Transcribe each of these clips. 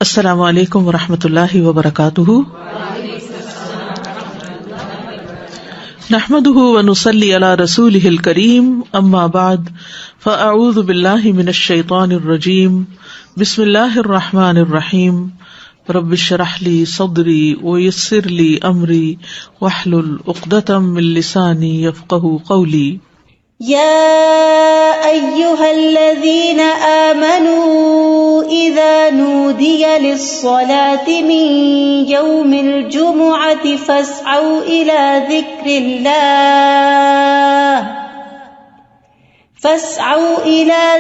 السلام علیکم ورحمۃ اللہ وبرکاتہ. نحمده ونصلی علی رسوله الکریم. اما بعد فاعوذ باللہ من الشیطان الرجیم. بسم اللہ الرحمن الرحیم. رب اشرح لی صدری ویسر لی امری واحلل عقدۃ من لسانی یفقہوا قولی. يا أيها الذين آمنوا إذا نودي للصلاة من يوم الجمعة فاسعوا إلى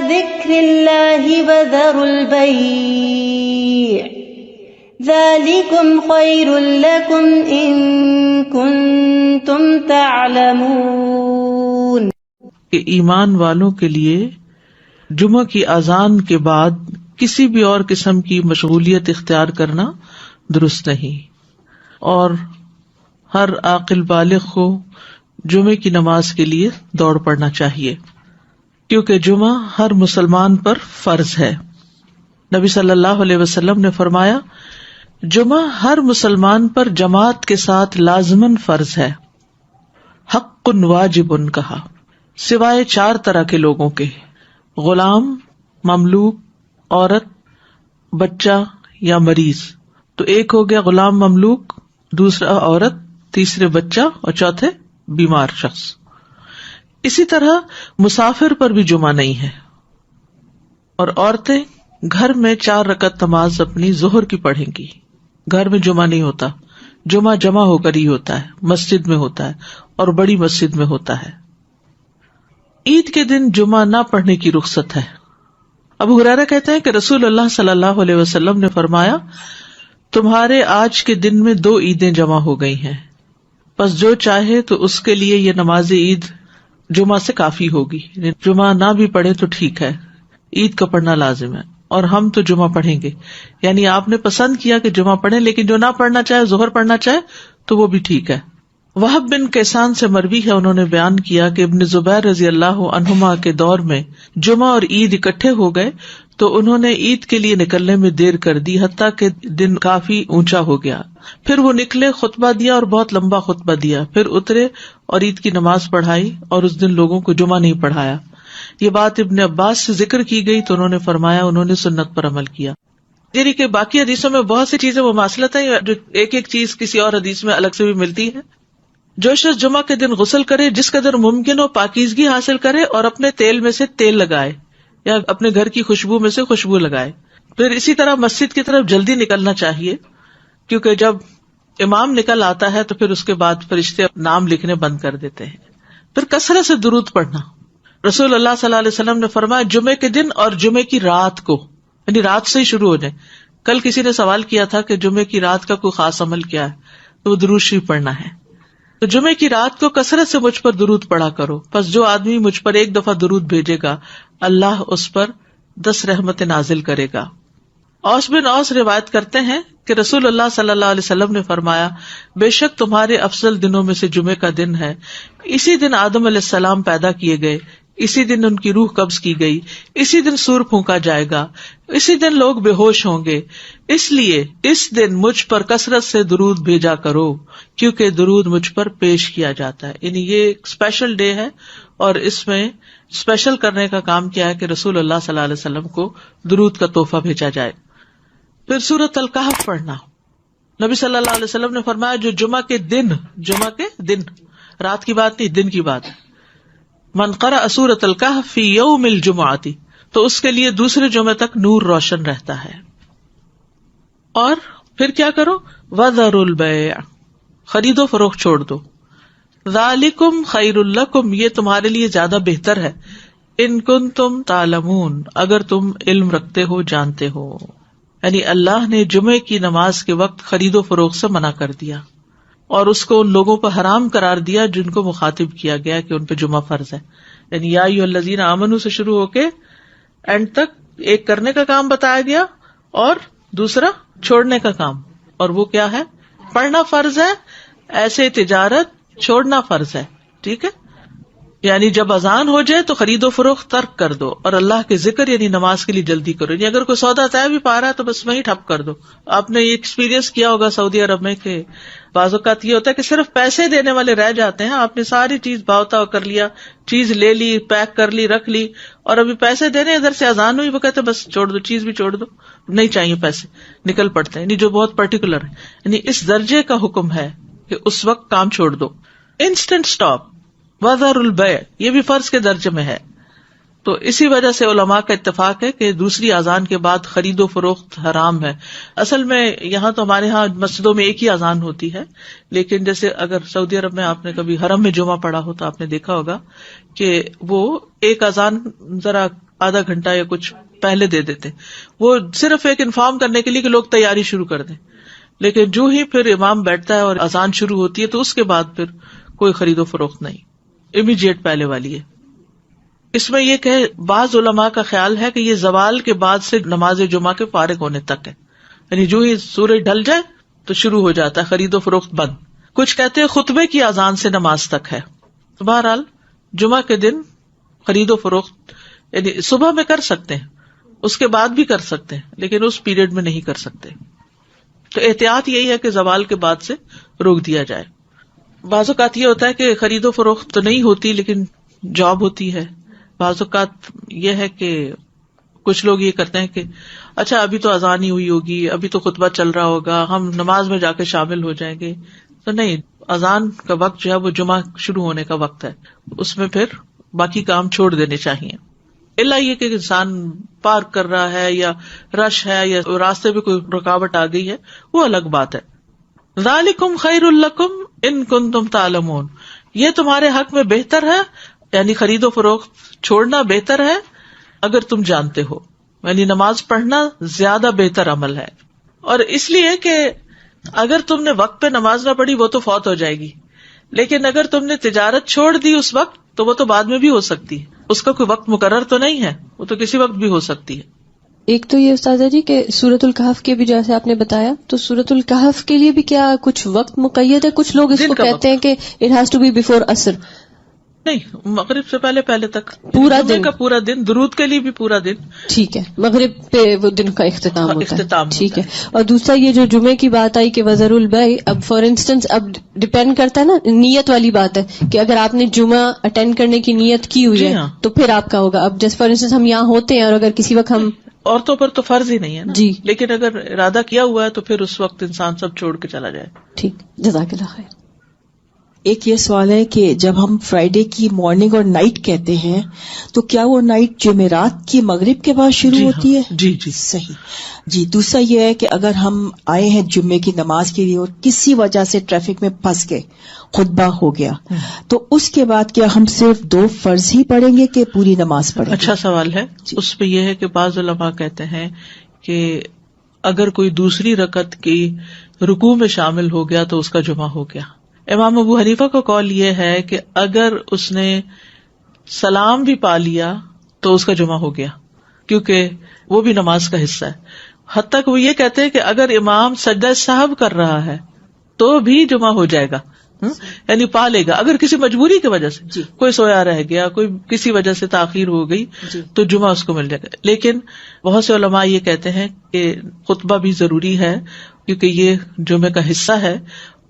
ذكر الله وذروا البيع ذلكم خير لكم إن كنتم تعلمون. کہ ایمان والوں کے لیے جمعہ کی اذان کے بعد کسی بھی اور قسم کی مشغولیت اختیار کرنا درست نہیں، اور ہر عاقل بالغ کو جمعے کی نماز کے لیے دوڑ پڑنا چاہیے، کیونکہ جمعہ ہر مسلمان پر فرض ہے. نبی صلی اللہ علیہ وسلم نے فرمایا، جمعہ ہر مسلمان پر جماعت کے ساتھ لازماً فرض ہے. حق واجب کہا، سوائے 4 طرح کے لوگوں کے: غلام، مملوک، عورت، بچہ یا مریض. تو ایک ہو گیا غلام مملوک، دوسرا عورت، تیسرے بچہ اور چوتھے بیمار شخص. اسی طرح مسافر پر بھی جمعہ نہیں ہے، اور عورتیں گھر میں 4 رکعت نماز اپنی ظہر کی پڑھیں گی. گھر میں جمعہ نہیں ہوتا، جمعہ جمع ہو کر ہی ہوتا ہے، مسجد میں ہوتا ہے اور بڑی مسجد میں ہوتا ہے. عید کے دن جمعہ نہ پڑھنے کی رخصت ہے. ابو ہریرہ کہتے ہیں کہ رسول اللہ صلی اللہ علیہ وسلم نے فرمایا، تمہارے آج کے دن میں 2 عیدیں جمع ہو گئی ہیں، پس جو چاہے تو اس کے لیے یہ نماز عید جمعہ سے کافی ہوگی. جمعہ نہ بھی پڑھے تو ٹھیک ہے، عید کا پڑھنا لازم ہے، اور ہم تو جمعہ پڑھیں گے. یعنی آپ نے پسند کیا کہ جمعہ پڑھیں، لیکن جو نہ پڑھنا چاہے، ظہر پڑھنا چاہے تو وہ بھی ٹھیک ہے. وہب بن کیسان سے مروی ہے، انہوں نے بیان کیا کہ ابن زبیر رضی اللہ عنہما کے دور میں جمعہ اور عید اکٹھے ہو گئے تو انہوں نے عید کے لیے نکلنے میں دیر کر دی، حتیٰ کہ دن کافی اونچا ہو گیا. پھر وہ نکلے، خطبہ دیا اور بہت لمبا خطبہ دیا، پھر اترے اور عید کی نماز پڑھائی، اور اس دن لوگوں کو جمعہ نہیں پڑھایا. یہ بات ابن عباس سے ذکر کی گئی تو انہوں نے فرمایا انہوں نے سنت پر عمل کیا. یعنی کہ باقی حدیثوں میں بہت سی چیزیں مماثلت ہیں، جو ایک ایک چیز کسی اور حدیث میں الگ سے بھی ملتی ہے. جو شخص جمعہ کے دن غسل کرے، جس قدر ممکن ہو پاکیزگی حاصل کرے، اور اپنے تیل میں سے تیل لگائے یا اپنے گھر کی خوشبو میں سے خوشبو لگائے. پھر اسی طرح مسجد کی طرف جلدی نکلنا چاہیے، کیونکہ جب امام نکل آتا ہے تو پھر اس کے بعد فرشتے نام لکھنے بند کر دیتے ہیں. پھر کثرت سے درود پڑھنا. رسول اللہ صلی اللہ علیہ وسلم نے فرمایا، جمعے کے دن اور جمعے کی رات کو، یعنی رات سے ہی شروع ہو جائے. کل کسی نے سوال کیا تھا کہ جمعے کی رات کا کوئی خاص عمل کیا ہے، تو وہ درود شریف پڑھنا ہے. تو جمعے کی رات کو کثرت سے مجھ پر درود پڑھا کرو، پس جو آدمی مجھ پر 1 دفعہ درود بھیجے گا، اللہ اس پر 10 رحمت نازل کرے گا. اوس بن اوس روایت کرتے ہیں کہ رسول اللہ صلی اللہ علیہ وسلم نے فرمایا، بے شک تمہارے افضل دنوں میں سے جمعے کا دن ہے. اسی دن آدم علیہ السلام پیدا کیے گئے، اسی دن ان کی روح قبض کی گئی، اسی دن سور پھونکا جائے گا، اسی دن لوگ بے ہوش ہوں گے. اس لیے اس دن مجھ پر کثرت سے درود بھیجا کرو، کیونکہ درود مجھ پر پیش کیا جاتا ہے. یعنی یہ ایک اسپیشل ڈے ہے، اور اس میں اسپیشل کرنے کا کام کیا ہے کہ رسول اللہ صلی اللہ علیہ وسلم کو درود کا تحفہ بھیجا جائے. پھر سورۃ الکہف پڑھنا. نبی صلی اللہ علیہ وسلم نے فرمایا، جو جمعہ کے دن، رات کی بات نہیں، دن کی بات، من قرأ سورۃ الکہف فی یوم الجمعۃ، تو اس کے لیے دوسرے جمعے تک نور روشن رہتا ہے. اور پھر کیا کرو، وذروا البیع، خرید و فروخت چھوڑ دو. ذالکم خیر لکم، یہ تمہارے لیے زیادہ بہتر ہے. ان کنتم تعلمون، اگر تم علم رکھتے ہو، جانتے ہو. یعنی اللہ نے جمعے کی نماز کے وقت خرید و فروخت سے منع کر دیا، اور اس کو ان لوگوں پر حرام قرار دیا جن کو مخاطب کیا گیا کہ ان پہ جمعہ فرض ہے. یعنی یا ایھا الذین آمنوا سے شروع ہو کے اینڈ تک ایک کرنے کا کام بتایا گیا اور دوسرا چھوڑنے کا کام. اور وہ کیا ہے؟ پڑھنا فرض ہے، ایسے تجارت چھوڑنا فرض ہے. ٹھیک ہے، یعنی جب اذان ہو جائے تو خرید و فروخت ترک کر دو اور اللہ کے ذکر یعنی نماز کے لیے جلدی کرو. یعنی اگر کوئی سودا طے بھی پا رہا ہے تو بس وہیں ٹھپ کر دو. آپ نے یہ ایکسپیرینس کیا ہوگا سعودی عرب میں کہ بعض اوقات یہ ہوتا ہے کہ صرف پیسے دینے والے رہ جاتے ہیں. آپ نے ساری چیز بھاؤتا کر لیا, چیز لے لی, پیک کر لی, رکھ لی, اور ابھی پیسے دینے ادھر سے اذان ہوئی, وہ کہتے بس چھوڑ دو, چیز بھی چھوڑ دو, نہیں چاہیے پیسے, نکل پڑتے ہیں. یعنی جو بہت پرٹیکولر ہے, یعنی اس درجے کا حکم ہے کہ اس وقت کام چھوڑ دو. انسٹنٹ اسٹاپ وذر البیع یہ بھی فرض کے درجے میں ہے. تو اسی وجہ سے علماء کا اتفاق ہے کہ دوسری اذان کے بعد خرید و فروخت حرام ہے. اصل میں یہاں تو ہمارے ہاں مسجدوں میں ایک ہی اذان ہوتی ہے, لیکن جیسے اگر سعودی عرب میں آپ نے کبھی حرم میں جمعہ پڑھا ہو تو آپ نے دیکھا ہوگا کہ وہ ایک اذان ذرا آدھا گھنٹہ یا کچھ پہلے دے دیتے, وہ صرف ایک انفارم کرنے کے لیے کہ لوگ تیاری شروع کر دیں. لیکن جو ہی پھر امام بیٹھتا ہے اور اذان شروع ہوتی ہے تو اس کے بعد پھر کوئی خرید و فروخت نہیں, امیڈیٹ پہلے والی ہے. اس میں یہ کہ بعض علماء کا خیال ہے کہ یہ زوال کے بعد سے نماز جمعہ کے فارغ ہونے تک ہے, یعنی جو ہی سورج ڈھل جائے تو شروع ہو جاتا ہے خرید و فروخت بند. کچھ کہتے ہیں خطبے کی اذان سے نماز تک ہے. تو بہرحال جمعہ کے دن خرید و فروخت یعنی صبح میں کر سکتے ہیں, اس کے بعد بھی کر سکتے ہیں, لیکن اس پیریڈ میں نہیں کر سکتے. تو احتیاط یہی ہے کہ زوال کے بعد سے روک دیا جائے. بعض اوقات یہ ہوتا ہے کہ خرید و فروخت تو نہیں ہوتی لیکن جاب ہوتی ہے. بعض اوقات یہ ہے کہ کچھ لوگ یہ کرتے ہیں کہ اچھا ابھی تو اذان ہی ہوئی ہوگی, ابھی تو خطبہ چل رہا ہوگا, ہم نماز میں جا کے شامل ہو جائیں گے. تو نہیں, اذان کا وقت جو ہے وہ جمعہ شروع ہونے کا وقت ہے, اس میں پھر باقی کام چھوڑ دینے چاہیے. الا یہ کہ انسان پارک کر رہا ہے یا رش ہے یا راستے میں کوئی رکاوٹ آ گئی ہے, وہ الگ بات ہے. ذالکم خیر لکم ان کنتم تعلمون, یہ تمہارے حق میں بہتر ہے, یعنی خرید و فروخت چھوڑنا بہتر ہے اگر تم جانتے ہو. یعنی نماز پڑھنا زیادہ بہتر عمل ہے. اور اس لیے کہ اگر تم نے وقت پہ نماز نہ پڑھی وہ تو فوت ہو جائے گی, لیکن اگر تم نے تجارت چھوڑ دی اس وقت تو وہ تو بعد میں بھی ہو سکتی ہے, اس کا کوئی وقت مقرر تو نہیں ہے, وہ تو کسی وقت بھی ہو سکتی ہے. ایک تو یہ استاذہ جی کہ سورۃ الکہف کے بھی جیسے آپ نے بتایا, تو سورۃ الکہف کے لیے بھی کیا کچھ وقت مقید ہے؟ کچھ لوگ اس کو کہتے ہیں کہ it has to be before عصر. نہیں, مغرب سے پہلے تک پورا دن کا پورا دن, درود کے لیے بھی پورا دن. ٹھیک ہے, مغرب پہ وہ دن کا اختتام ہوتا ہے. ٹھیک ہے. اور دوسرا یہ جو جمعے کی بات آئی کہ وذر البیع, اب فار انسٹنس اب ڈپینڈ کرتا ہے نا, نیت والی بات ہے کہ اگر آپ نے جمعہ اٹینڈ کرنے کی نیت کی ہوئی ہے تو پھر آپ کا ہوگا. اب جیسے فار انسٹنس ہم یہاں ہوتے ہیں اور اگر کسی وقت ہم, عورتوں پر تو فرض ہی نہیں ہے نا جی, لیکن اگر ارادہ کیا ہوا ہے تو پھر اس وقت انسان سب چھوڑ کے چلا جائے. ٹھیک, جزاک اللہ خیر. ایک یہ سوال ہے کہ جب ہم فرائیڈے کی مارننگ اور نائٹ کہتے ہیں تو کیا وہ نائٹ جمعرات کی مغرب کے بعد شروع ہوتی ہے؟ جی صحیح. جی, دوسرا یہ ہے کہ اگر ہم آئے ہیں جمعے کی نماز کے لیے اور کسی وجہ سے ٹریفک میں پھنس گئے, خطبہ ہو گیا, تو اس کے بعد کیا ہم صرف 2 فرض ہی پڑھیں گے کہ پوری نماز پڑھیں گے؟ اچھا سوال ہے. اس پہ یہ ہے کہ بعض علماء کہتے ہیں کہ اگر کوئی دوسری رکعت کی رکوع میں شامل ہو گیا تو اس کا جمعہ ہو گیا. امام ابو حنیفہ کا قول یہ ہے کہ اگر اس نے سلام بھی پا لیا تو اس کا جمعہ ہو گیا, کیونکہ وہ بھی نماز کا حصہ ہے. حتیٰ کہ وہ یہ کہتے ہیں کہ اگر امام سجدہ سہو کر رہا ہے تو بھی جمعہ ہو جائے گا, یعنی پا لے گا. اگر کسی مجبوری کی وجہ سے کوئی سویا رہ گیا, کوئی کسی وجہ سے تاخیر ہو گئی تو جمعہ اس کو مل جائے گا. لیکن بہت سے علماء یہ کہتے ہیں کہ خطبہ بھی ضروری ہے کیونکہ یہ جمعے کا حصہ ہے,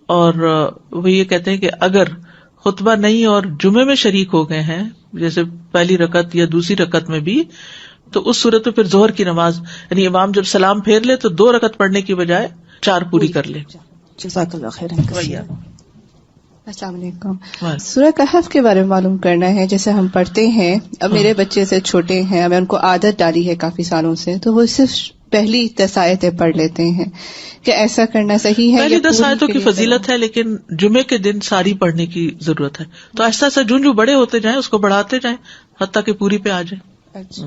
اور وہ یہ کہتے ہیں کہ اگر خطبہ نہیں اور جمعے میں شریک ہو گئے ہیں, جیسے پہلی رکعت یا دوسری رکعت میں بھی, تو اس صورت میں پھر ظہر کی نماز یعنی امام جب سلام پھیر لے تو 2 رکعت پڑھنے کی بجائے 4 پوری کر لے. جزاک اللہ خیر. السلام علیکم. سورہ کہف کے بارے میں معلوم کرنا ہے. جیسے ہم پڑھتے ہیں, اب میرے بچے سے چھوٹے ہیں, اب میں ان کو عادت ڈالی ہے کافی سالوں سے, تو وہ صرف پہلی 10 آیتیں پڑھ لیتے ہیں. کہ ایسا کرنا صحیح ہے؟ پہلی 10 آیتوں کی فضیلت ہے, لیکن جمعے کے دن ساری پڑھنے کی ضرورت ہے. تو ایسا ایسا جو بڑے ہوتے جائیں اس کو بڑھاتے جائیں حتیٰ کہ پوری پہ آ جائیں. اچھا.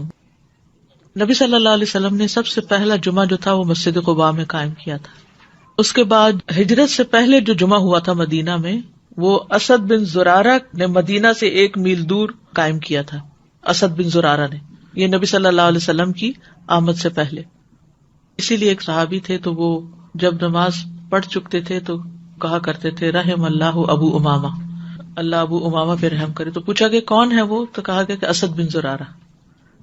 نبی صلی اللہ علیہ وسلم نے سب سے پہلا جمعہ جو تھا وہ مسجد قباء میں قائم کیا تھا. اس کے بعد ہجرت سے پہلے جو جمعہ ہوا تھا مدینہ میں, وہ اسد بن زرارہ نے مدینہ سے 1 میل دور قائم کیا تھا. اسد بن زرارہ نے, یہ نبی صلی اللہ علیہ وسلم کی آمد سے پہلے. اسی لیے ایک صحابی تھے تو وہ جب نماز پڑھ چکتے تھے تو کہا کرتے تھے رحم اللہ ابو امامہ, اللہ ابو امامہ پہ رحم کرے. تو پوچھا کہ کون ہے وہ؟ تو کہا گیا کہ اسد بن زرارہ،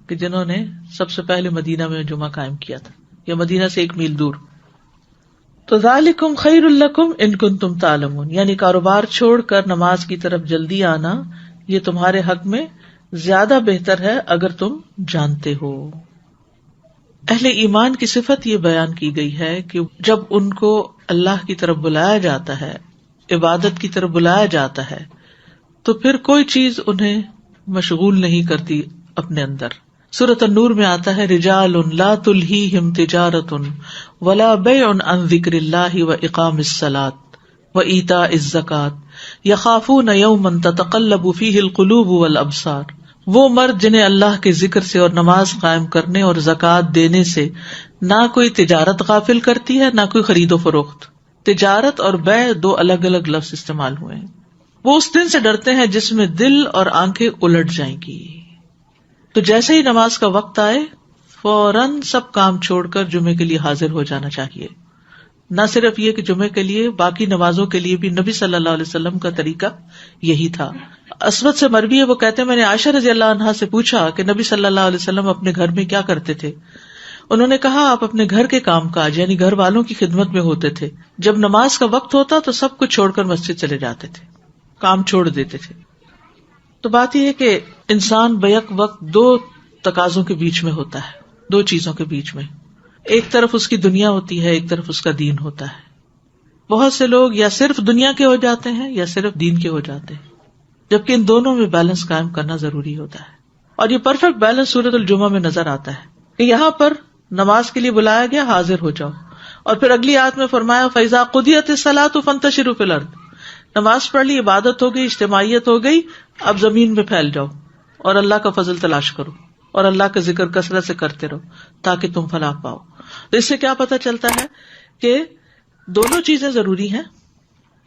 کہ جنہوں نے سب سے پہلے مدینہ میں جمعہ قائم کیا تھا، یا مدینہ سے 1 میل دور. تو ذالکم خیر لکم ان کنتم تعلمون، یعنی کاروبار چھوڑ کر نماز کی طرف جلدی آنا یہ تمہارے حق میں زیادہ بہتر ہے اگر تم جانتے ہو. اہل ایمان کی صفت یہ بیان کی گئی ہے کہ جب ان کو اللہ کی طرف بلایا جاتا ہے، عبادت کی طرف بلایا جاتا ہے، تو پھر کوئی چیز انہیں مشغول نہیں کرتی اپنے اندر. سورۃ النور میں آتا ہے رجال لا تلہیہم تجارۃ ولا بیع عن ذکر اللہ واقام الصلاۃ وایتاء الزکاۃ یخافون یوما تتقلب فیہ القلوب والابصار. وہ مرد جنہیں اللہ کے ذکر سے اور نماز قائم کرنے اور زکوٰۃ دینے سے نہ کوئی تجارت غافل کرتی ہے نہ کوئی خرید و فروخت. تجارت اور بیع 2 الگ الگ لفظ استعمال ہوئے ہیں. وہ اس دن سے ڈرتے ہیں جس میں دل اور آنکھیں الٹ جائیں گی. تو جیسے ہی نماز کا وقت آئے فوراً سب کام چھوڑ کر جمعے کے لیے حاضر ہو جانا چاہیے. نہ صرف یہ کہ جمعے کے لیے، باقی نمازوں کے لیے بھی نبی صلی اللہ علیہ وسلم کا طریقہ یہی تھا. اسود سے مروی ہے، وہ کہتے ہیں میں نے عائشہ رضی اللہ عنہا سے پوچھا کہ نبی صلی اللہ علیہ وسلم اپنے گھر میں کیا کرتے تھے. انہوں نے کہا آپ اپنے گھر کے کام کاج یعنی گھر والوں کی خدمت میں ہوتے تھے. جب نماز کا وقت ہوتا تو سب کچھ چھوڑ کر مسجد چلے جاتے تھے، کام چھوڑ دیتے تھے. تو بات یہ ہے کہ انسان بیک وقت 2 تقاضوں کے بیچ میں ہوتا ہے، 2 چیزوں کے بیچ میں. ایک طرف اس کی دنیا ہوتی ہے، ایک طرف اس کا دین ہوتا ہے. بہت سے لوگ یا صرف دنیا کے ہو جاتے ہیں یا صرف دین کے ہو جاتے ہیں، جبکہ ان دونوں میں بیلنس قائم کرنا ضروری ہوتا ہے. اور یہ پرفیکٹ بیلنس سورۃ الجمعہ میں نظر آتا ہے کہ یہاں پر نماز کے لیے بلایا گیا، حاضر ہو جاؤ. اور پھر اگلی آیت میں فرمایا فَإِذَا قُضِيَتِ الصَّلَاةُ فَانتَشِرُوا فِي الْأَرْضِ. نماز پڑھ لی، عبادت ہو گئی، اجتماعیت ہو گئی، اب زمین میں پھیل جاؤ اور اللہ کا فضل تلاش کرو اور اللہ کا ذکر کثرت سے کرتے رہو تاکہ تم فلاح پاؤ. تو اس سے کیا پتہ چلتا ہے کہ دونوں چیزیں ضروری ہیں،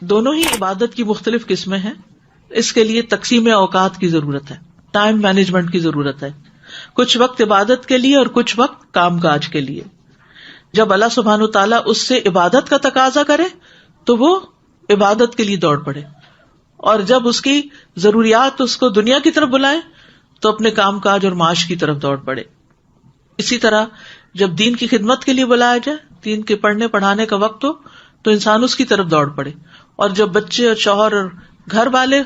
دونوں ہی عبادت کی مختلف قسمیں ہیں. اس کے لیے تقسیم اوقات کی ضرورت ہے، ٹائم مینجمنٹ کی ضرورت ہے. کچھ وقت عبادت کے لیے اور کچھ وقت کام کاج کے لیے. جب اللہ سبحانہ وتعالیٰ اس سے عبادت کا تقاضا کرے تو وہ عبادت کے لیے دوڑ پڑے، اور جب اس کی ضروریات اس کو دنیا کی طرف بلائیں تو اپنے کام کاج اور معاش کی طرف دوڑ پڑے. اسی طرح جب دین کی خدمت کے لیے بلایا جائے، دین کے پڑھنے پڑھانے کا وقت ہو تو انسان اس کی طرف دوڑ پڑے. اور جب بچے اور شوہر اور گھر والے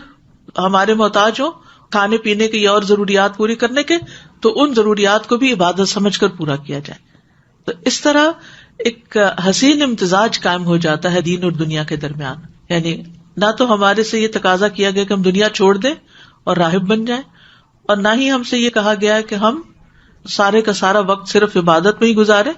ہمارے محتاج ہوں کھانے پینے کی اور ضروریات پوری کرنے کے، تو ان ضروریات کو بھی عبادت سمجھ کر پورا کیا جائے. تو اس طرح ایک حسین امتزاج قائم ہو جاتا ہے دین اور دنیا کے درمیان. یعنی نہ تو ہمارے سے یہ تقاضا کیا گیا کہ ہم دنیا چھوڑ دیں اور راہب بن جائیں، اور نہ ہی ہم سے یہ کہا گیا ہے کہ ہم سارے کا سارا وقت صرف عبادت میں ہی گزاریں.